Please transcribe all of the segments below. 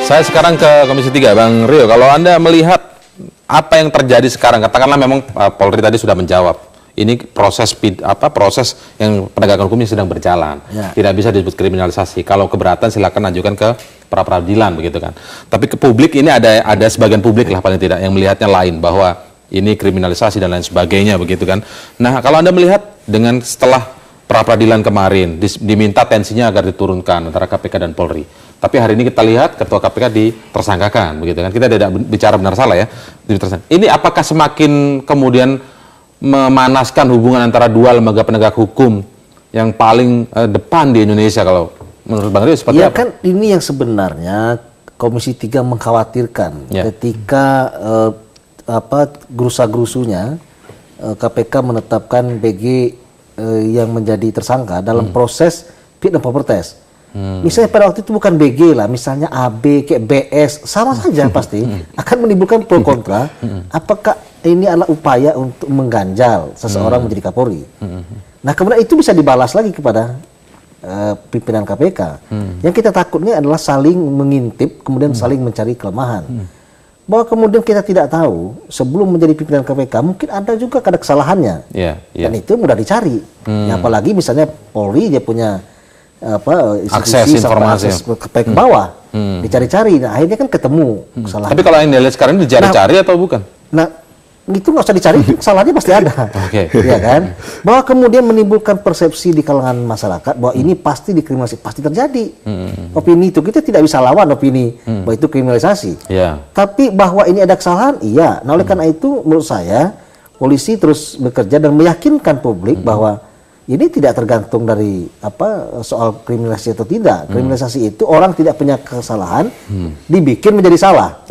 Saya sekarang ke Komisi 3, Bang Rio. Kalau Anda melihat apa yang terjadi sekarang, katakanlah memang Polri tadi sudah menjawab. Ini proses yang penegakan hukumnya sedang berjalan. Ya. Tidak bisa disebut kriminalisasi. Kalau keberatan silakan ajukan ke pra peradilan begitu kan. Tapi ke publik ini ada sebagian publik lah paling tidak yang melihatnya lain, bahwa ini kriminalisasi dan lain sebagainya begitu kan. Nah, kalau Anda melihat dengan setelah pra peradilan kemarin diminta tensinya agar diturunkan antara KPK dan Polri. Tapi hari ini kita lihat Ketua KPK ditersangkakan, begitu kan? Kita tidak bicara benar salah ya. Ini apakah semakin kemudian memanaskan hubungan antara dua lembaga penegak hukum yang paling depan di Indonesia, kalau menurut Bang Rio seperti apa? Ya kan ini yang sebenarnya Komisi 3 mengkhawatirkan ketika gerusa-gerusunya KPK menetapkan BG yang menjadi tersangka dalam proses fit and proper test. Misalnya pada waktu itu bukan BG lah, misalnya AB, kayak BS, sama saja pasti akan menimbulkan pro kontra. Apakah ini adalah upaya untuk mengganjal seseorang menjadi Kapolri? Nah, kemudian itu bisa dibalas lagi kepada pimpinan KPK. Yang kita takutnya adalah saling mengintip, kemudian saling mencari kelemahan. Bahwa kemudian kita tidak tahu sebelum menjadi pimpinan KPK mungkin ada juga ada kesalahannya, dan itu mudah dicari. Ya, apalagi misalnya Polri dia punya akses informasi ke bawah, dicari-cari, nah akhirnya kan ketemu kesalahan. Tapi kalau yang dilihat sekarang dicari-cari atau bukan? Nah, itu nggak usah dicari, kesalahannya pasti ada. Ya kan? Bahwa kemudian menimbulkan persepsi di kalangan masyarakat bahwa ini pasti dikriminalisasi, pasti terjadi. Opini itu kita tidak bisa lawan opini bahwa itu kriminalisasi. Tapi bahwa ini ada kesalahan, iya. Nah, oleh karena itu menurut saya polisi terus bekerja dan meyakinkan publik bahwa ini tidak tergantung dari soal kriminalisasi atau tidak. Kriminalisasi itu orang tidak punya kesalahan dibikin menjadi salah.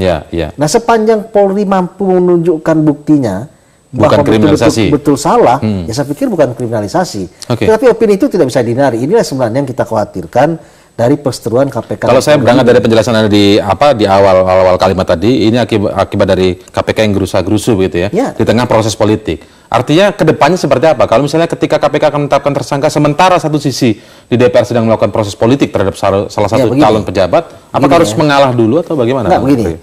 Nah, sepanjang Polri mampu menunjukkan buktinya bukan bahwa betul salah, ya saya pikir bukan kriminalisasi. Tetapi opini itu tidak bisa dihindari. Inilah sebenarnya yang kita khawatirkan dari perseteruan KPK. Kalau saya berangkat dari penjelasan Anda di awal kalimat tadi, ini akibat dari KPK yang gerusa-gerusu begitu ya, di tengah proses politik. Artinya kedepannya seperti apa? Kalau misalnya ketika KPK akan menetapkan tersangka, sementara satu sisi di DPR sedang melakukan proses politik terhadap salah satu calon pejabat, apakah harus mengalah dulu atau bagaimana? Nah, begini,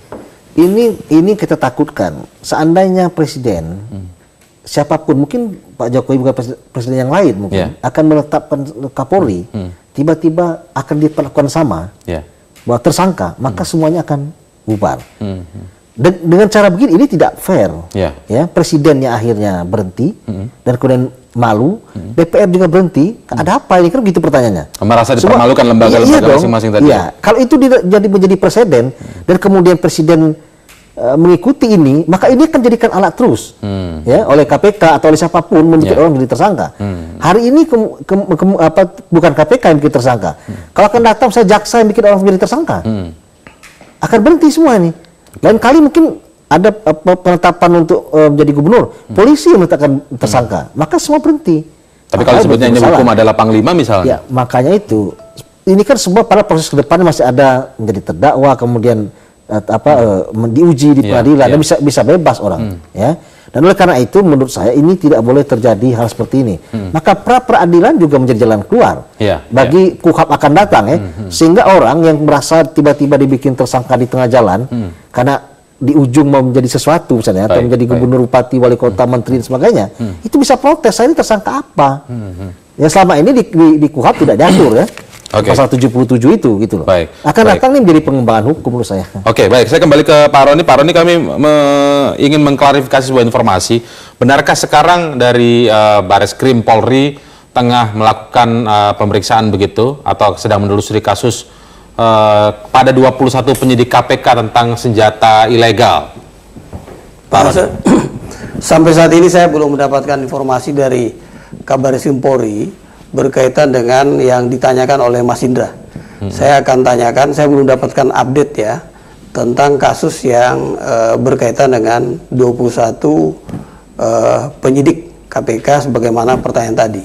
ini kita takutkan. Seandainya presiden, siapapun, mungkin Pak Jokowi bukan presiden yang lain mungkin, akan menetapkan Kapolri, tiba-tiba akan diperlakukan sama, bahwa tersangka, maka semuanya akan bubar. Dengan cara begini ini tidak fair. Ya, presidennya akhirnya berhenti dan kemudian malu, DPR juga berhenti. Ada apa ini? Kan begitu pertanyaannya. Merasa dipermalukan lembaga-lembaga masing-masing tadi. Iya, kalau itu menjadi presiden dan kemudian presiden mengikuti ini, maka ini akan jadikan alat terus ya oleh KPK atau oleh siapapun membuat orang menjadi tersangka. Hari ini bukan KPK yang bikin tersangka. Kalau akan datang saya jaksa yang bikin orang menjadi tersangka. Akan berhenti semua ini. Lain kali mungkin ada penetapan untuk menjadi gubernur, polisi yang menetapkan tersangka, maka semua berhenti. Tapi kalau sebutnya ini hukum adalah panglima misalnya. Ya, makanya itu. Ini kan semua pada proses ke depan masih ada menjadi terdakwa, kemudian diuji di pengadilan, dan bisa bebas orang. Ya. Dan oleh karena itu menurut saya ini tidak boleh terjadi hal seperti ini. Maka pra peradilan juga menjadi jalan keluar bagi KUHAP akan datang ya, sehingga orang yang merasa tiba-tiba dibikin tersangka di tengah jalan karena di ujung mau menjadi sesuatu misalnya atau menjadi gubernur, bupati, wali kota, menteri dan sebagainya, itu bisa protes, saya ini tersangka apa? Ya selama ini di KUHAP tidak diatur ya. Pasal 77 itu gitu loh. Akan datang ini menjadi pengembangan hukum menurut saya. Baik, saya kembali ke Pak Roni. Pak Roni, kami ingin mengklarifikasi sebuah informasi. Benarkah sekarang dari Bareskrim Polri tengah melakukan pemeriksaan begitu atau sedang menelusuri kasus pada 21 penyidik KPK tentang senjata ilegal? Pak, sampai saat ini saya belum mendapatkan informasi dari Kabareskrim Polri berkaitan dengan yang ditanyakan oleh Mas Indra. Saya akan tanyakan, saya belum dapatkan update ya tentang kasus yang berkaitan dengan 21 penyidik KPK sebagaimana pertanyaan tadi.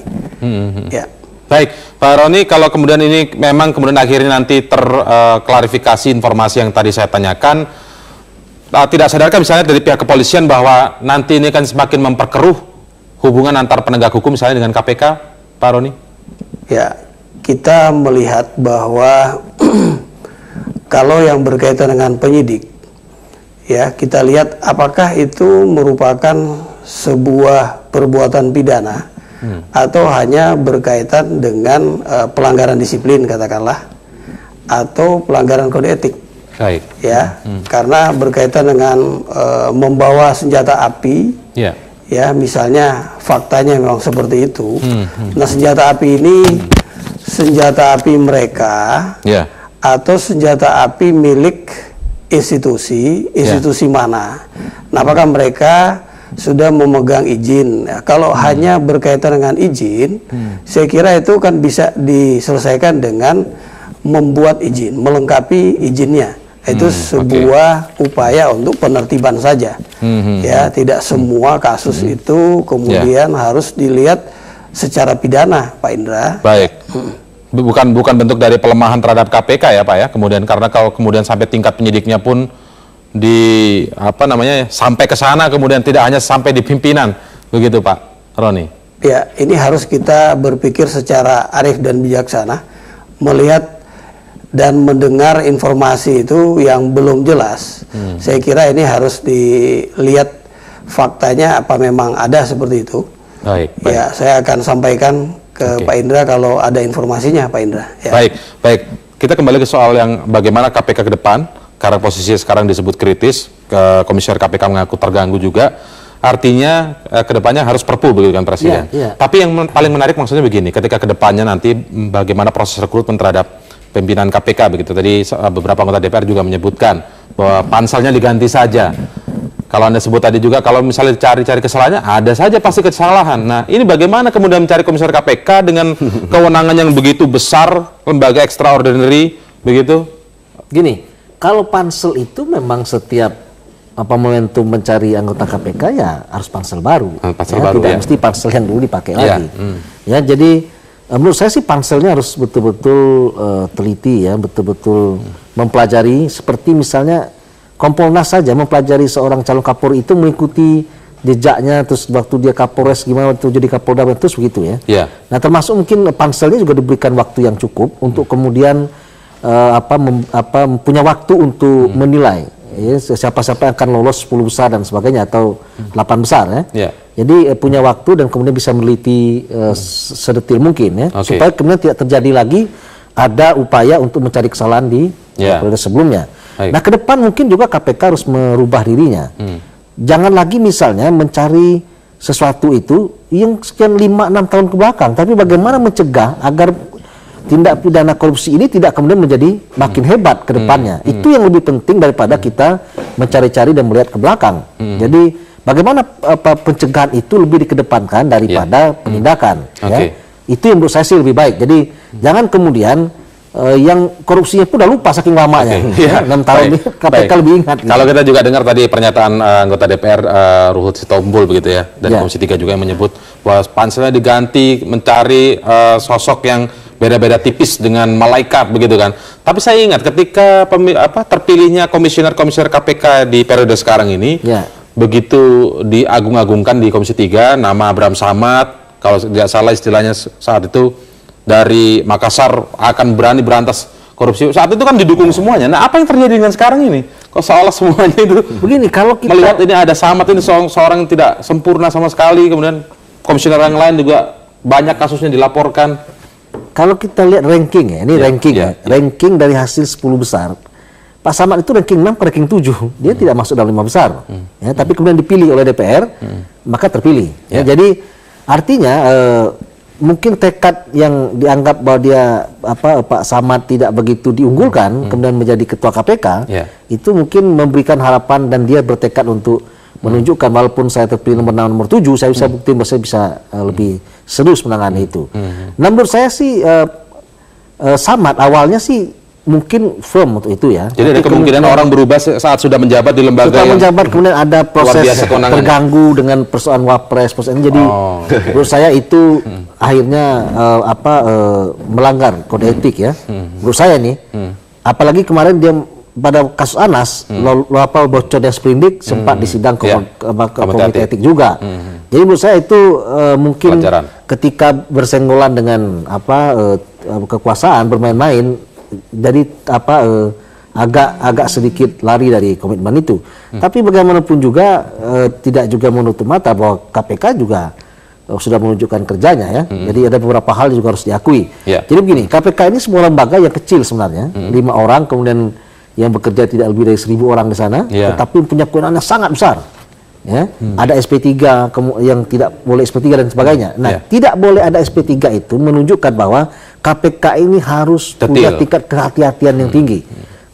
Ya. Baik, Pak Roni, kalau kemudian ini memang kemudian akhirnya nanti terklarifikasi informasi yang tadi saya tanyakan, tidak sadarkan misalnya dari pihak kepolisian bahwa nanti ini akan semakin memperkeruh hubungan antar penegak hukum misalnya dengan KPK? Pak Roni? Ya, kita melihat bahwa kalau yang berkaitan dengan penyidik, ya kita lihat apakah itu merupakan sebuah perbuatan pidana atau hanya berkaitan dengan pelanggaran disiplin katakanlah, atau pelanggaran kode etik. Baik. Ya, karena berkaitan dengan membawa senjata api, ya misalnya faktanya memang seperti itu. Nah, senjata api ini senjata api mereka atau senjata api milik institusi mana? Nah, apakah mereka sudah memegang izin? Ya, kalau hanya berkaitan dengan izin, saya kira itu kan bisa diselesaikan dengan membuat izin, melengkapi izinnya. Itu sebuah upaya untuk penertiban saja. Ya, tidak semua kasus itu kemudian harus dilihat secara pidana, Pak Indra. Baik. Bukan bentuk dari pelemahan terhadap KPK ya, Pak ya. Kemudian karena kalau kemudian sampai tingkat penyidiknya pun sampai ke sana, kemudian tidak hanya sampai di pimpinan, begitu Pak Roni. Ya, ini harus kita berpikir secara arif dan bijaksana, melihat dan mendengar informasi itu yang belum jelas. Saya kira ini harus dilihat faktanya apa memang ada seperti itu. Baik. Ya, saya akan sampaikan ke Pak Indra kalau ada informasinya, Pak Indra. Ya. Baik. Kita kembali ke soal yang bagaimana KPK ke depan, karena posisinya sekarang disebut kritis, Komisioner KPK mengaku terganggu juga. Artinya kedepannya harus perpu begitu kan Presiden. Tapi yang paling menarik maksudnya begini, ketika kedepannya nanti bagaimana proses rekrutmen terhadap pimpinan KPK begitu. Tadi beberapa anggota DPR juga menyebutkan bahwa panselnya diganti saja. Kalau Anda sebut tadi juga, kalau misalnya cari-cari kesalahannya, ada saja pasti kesalahan. Nah, ini bagaimana kemudian mencari komisioner KPK dengan kewenangan yang begitu besar, lembaga extraordinary, begitu? Gini, kalau pansel itu memang setiap momentum mencari anggota KPK ya harus pansel baru. Tidak mesti pansel yang dulu dipakai lagi. Ya, jadi menurut saya sih panselnya harus betul-betul teliti ya, betul-betul mempelajari, seperti misalnya Kompolnas saja mempelajari seorang calon Kapolri itu, mengikuti jejaknya, terus waktu dia Kapolres gimana, waktu jadi Kapolda, terus begitu ya. Nah, termasuk mungkin panselnya juga diberikan waktu yang cukup untuk kemudian punya waktu untuk menilai ya, siapa-siapa yang akan lolos 10 besar dan sebagainya atau 8 besar ya. Jadi punya waktu dan kemudian bisa meneliti sedetil mungkin ya, supaya kemudian tidak terjadi lagi ada upaya untuk mencari kesalahan di periode sebelumnya. Nah, ke depan mungkin juga KPK harus merubah dirinya. Jangan lagi misalnya mencari sesuatu itu yang sekian 5-6 tahun ke belakang, tapi bagaimana mencegah agar tindak pidana korupsi ini tidak kemudian menjadi makin hebat ke depannya. Itu yang lebih penting daripada kita mencari-cari dan melihat ke belakang. Jadi bagaimana pencegahan itu lebih dikedepankan daripada penindakan. Ya. Itu yang menurut saya sih lebih baik. Jadi jangan kemudian yang korupsinya pun udah lupa saking lamanya. 6 tahun ini KPK lebih ingat. Kalau kita juga dengar tadi pernyataan anggota DPR Ruhut Sitompul begitu ya, dan Komisi 3 juga yang menyebut bahwa panselnya diganti mencari sosok yang beda-beda tipis dengan malaikat begitu kan. Tapi saya ingat ketika terpilihnya komisioner KPK di periode sekarang ini, begitu diagung-agungkan di Komisi 3 nama Abraham Samad, kalau tidak salah istilahnya saat itu dari Makassar akan berani berantas korupsi. Saat itu kan didukung semuanya. Nah, apa yang terjadi dengan sekarang ini? Kok seolah semuanya itu begini, kalau kita melihat ini ada Samad ini seorang yang tidak sempurna sama sekali, kemudian komisioner yang lain juga banyak kasusnya dilaporkan. Kalau kita lihat ranking ya, ini ranking dari hasil 10 besar. Pak Samad itu ranking 6 ke ranking 7. Dia tidak masuk dalam 5 besar. Ya, tapi kemudian dipilih oleh DPR, maka terpilih. Ya, jadi artinya mungkin tekad yang dianggap bahwa dia Pak Samad tidak begitu diunggulkan, kemudian menjadi ketua KPK, itu mungkin memberikan harapan dan dia bertekad untuk menunjukkan walaupun saya terpilih nomor 7, saya bisa buktiin bahwa saya bisa lebih serius menangani itu. Nah, menurut saya sih Samad awalnya sih mungkin firm untuk itu ya. Jadi ada kemungkinan orang berubah saat sudah menjabat di lembaga yang kemudian ada proses terganggu dengan persoalan wapres, jadi menurut saya itu akhirnya melanggar kode etik ya. Menurut saya nih, apalagi kemarin dia pada kasus Anas, bocor dan sprindik sempat disidang ke komite etik juga. Jadi menurut saya itu mungkin ketika bersenggolan dengan kekuasaan, bermain-main, jadi agak sedikit lari dari komitmen itu. Tapi bagaimanapun juga tidak juga menutup mata bahwa KPK juga sudah menunjukkan kerjanya ya. Jadi ada beberapa hal juga harus diakui. Jadi begini, KPK ini sebuah lembaga yang kecil sebenarnya, 5 orang, kemudian yang bekerja tidak lebih dari 1.000 orang di sana, tetapi punya kewenangan sangat besar. Ya, ada SP3 yang tidak boleh SP3 dan sebagainya. Nah, tidak boleh ada SP3 itu menunjukkan bahwa KPK ini harus punya tingkat kehati-hatian yang tinggi,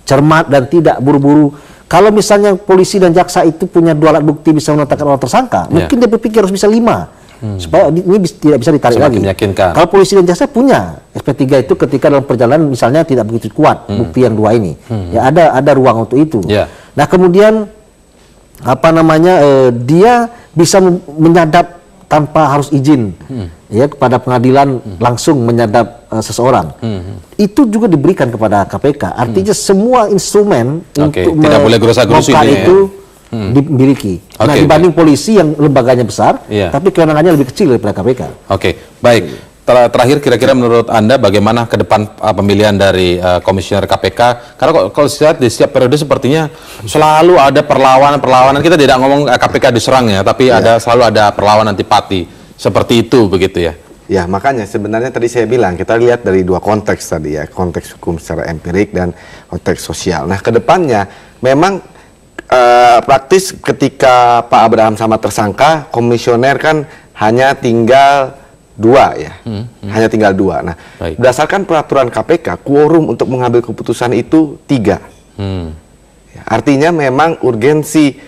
cermat dan tidak buru-buru. Kalau misalnya polisi dan jaksa itu punya 2 alat bukti bisa menetapkan orang tersangka, mungkin dia berpikir harus bisa 5 supaya ini tidak bisa ditarik lagi. Kalau polisi dan jaksa punya SP3 itu ketika dalam perjalanan misalnya tidak begitu kuat bukti yang 2 ini, ya ada ruang untuk itu. Nah kemudian dia bisa menyadap tanpa harus izin ya kepada pengadilan langsung menyadap seseorang. Itu juga diberikan kepada KPK. Artinya semua instrumen untuk mengungkap itu dimiliki. Nah dibanding polisi yang lembaganya besar, tapi kewenangannya lebih kecil daripada KPK. Baik. Terakhir kira-kira menurut Anda bagaimana ke depan pemilihan dari komisioner KPK? Karena kalau lihat di setiap periode sepertinya selalu ada perlawanan. Kita tidak ngomong KPK diserang ya, tapi selalu ada perlawanan antipati. Seperti itu begitu ya? Ya, makanya sebenarnya tadi saya bilang kita lihat dari 2 konteks tadi ya, konteks hukum secara empirik dan konteks sosial. Nah, kedepannya memang praktis ketika Pak Abraham Samad tersangka, komisioner kan hanya tinggal 2 ya, hanya tinggal 2. Nah, berdasarkan peraturan KPK, quorum untuk mengambil keputusan itu 3. Ya, artinya memang urgensi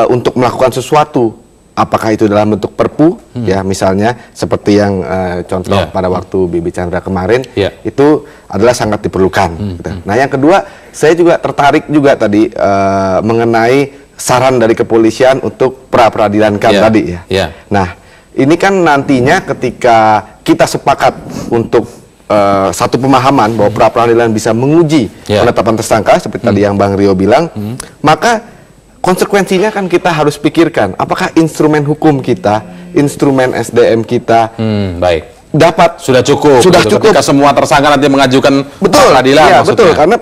untuk melakukan sesuatu, apakah itu dalam bentuk perpu, ya misalnya seperti yang contoh pada waktu Bibi Chandra kemarin, itu adalah sangat diperlukan. Gitu. Nah, yang kedua, saya juga tertarik juga tadi mengenai saran dari kepolisian untuk pra-peradilankan tadi ya. Nah, ini kan nantinya ketika kita sepakat untuk satu pemahaman bahwa pra-peradilan bisa menguji penetapan tersangka seperti tadi yang Bang Rio bilang, maka konsekuensinya kan kita harus pikirkan apakah instrumen hukum kita, instrumen SDM kita dapat sudah cukup ketika semua tersangka nanti mengajukan pra-peradilan. Betul, karena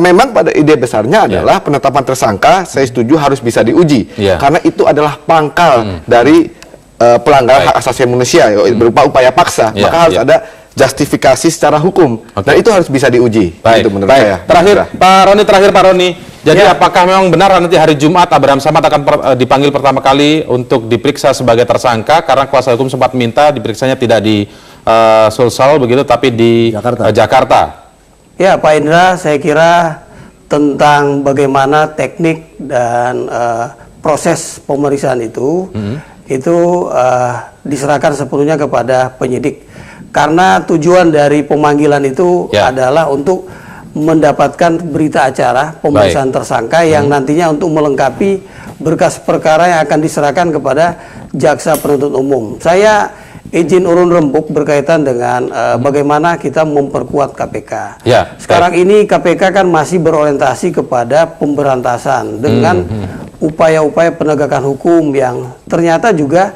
memang pada ide besarnya adalah penetapan tersangka, saya setuju harus bisa diuji karena itu adalah pangkal dari pelanggaran hak asasi manusia berupa upaya paksa, maka harus ada justifikasi secara hukum dan itu harus bisa diuji. Itu menurut saya. Terakhir Pak Roni, jadi apakah memang benar nanti hari Jumat Abraham Samad akan dipanggil pertama kali untuk diperiksa sebagai tersangka karena kuasa hukum sempat minta diperiksanya tidak di Sulsel begitu tapi di Jakarta. Ya Pak Indra, saya kira tentang bagaimana teknik dan proses pemeriksaan itu diserahkan sepenuhnya kepada penyidik karena tujuan dari pemanggilan itu adalah untuk mendapatkan berita acara pemeriksaan tersangka yang nantinya untuk melengkapi berkas perkara yang akan diserahkan kepada jaksa penuntut umum. Saya izin urun rembuk berkaitan dengan bagaimana kita memperkuat KPK. Sekarang ini KPK kan masih berorientasi kepada pemberantasan dengan upaya-upaya penegakan hukum yang ternyata juga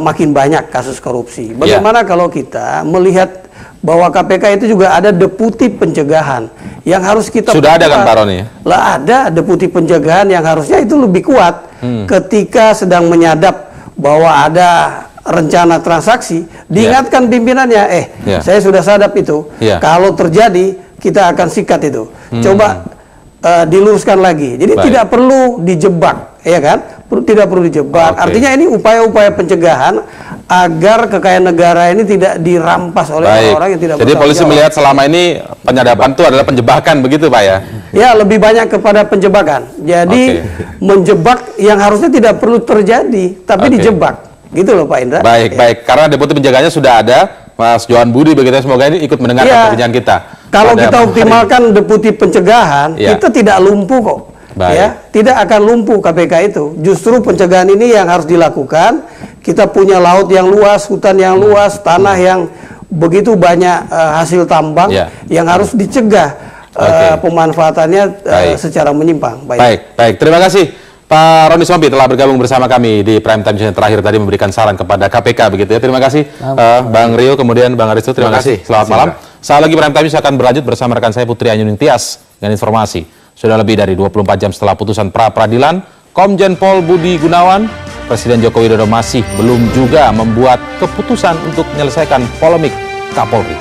makin banyak kasus korupsi. Bagaimana kalau kita melihat bahwa KPK itu juga ada deputi pencegahan yang harus kita sudah ada kan Pak Roni? Lah ada deputi pencegahan yang harusnya itu lebih kuat ketika sedang menyadap bahwa ada rencana transaksi, diingatkan pimpinannya, saya sudah sadap itu, kalau terjadi kita akan sikat itu. Coba diluruskan lagi. Jadi tidak perlu dijebak, ya kan? Tidak perlu dijebak. Artinya ini upaya-upaya pencegahan agar kekayaan negara ini tidak dirampas oleh orang-orang yang tidak bertanggung jawab. Jadi polisi melihat selama ini penyadapan itu adalah penjebakan begitu Pak ya? Ya, lebih banyak kepada penjebakan. Jadi menjebak yang harusnya tidak perlu terjadi, tapi dijebak. Gitu loh Pak Indra. Baik. Karena deputi penjaganya sudah ada, Mas Johan Budi begitu, semoga ini ikut mendengarkan perbincangan kita. Kalau kita optimalkan deputi pencegahan, kita tidak lumpuh kok. Ya, tidak akan lumpuh KPK itu. Justru pencegahan ini yang harus dilakukan. Kita punya laut yang luas, hutan yang luas, tanah yang begitu banyak hasil tambang yang harus dicegah pemanfaatannya secara menyimpang. Baik. Terima kasih Pak Roni Sompi telah bergabung bersama kami di Prime Time News terakhir tadi memberikan saran kepada KPK begitu ya. Terima kasih Bang Rio, kemudian Bang Aristo, terima kasih. Selamat malam. Saat lagi Prime Time akan berlanjut bersama rekan saya Putri Ayuning Tias dengan informasi. Sudah lebih dari 24 jam setelah putusan pra-peradilan, Komjen Pol Budi Gunawan, Presiden Joko Widodo masih belum juga membuat keputusan untuk menyelesaikan polemik Kapolri.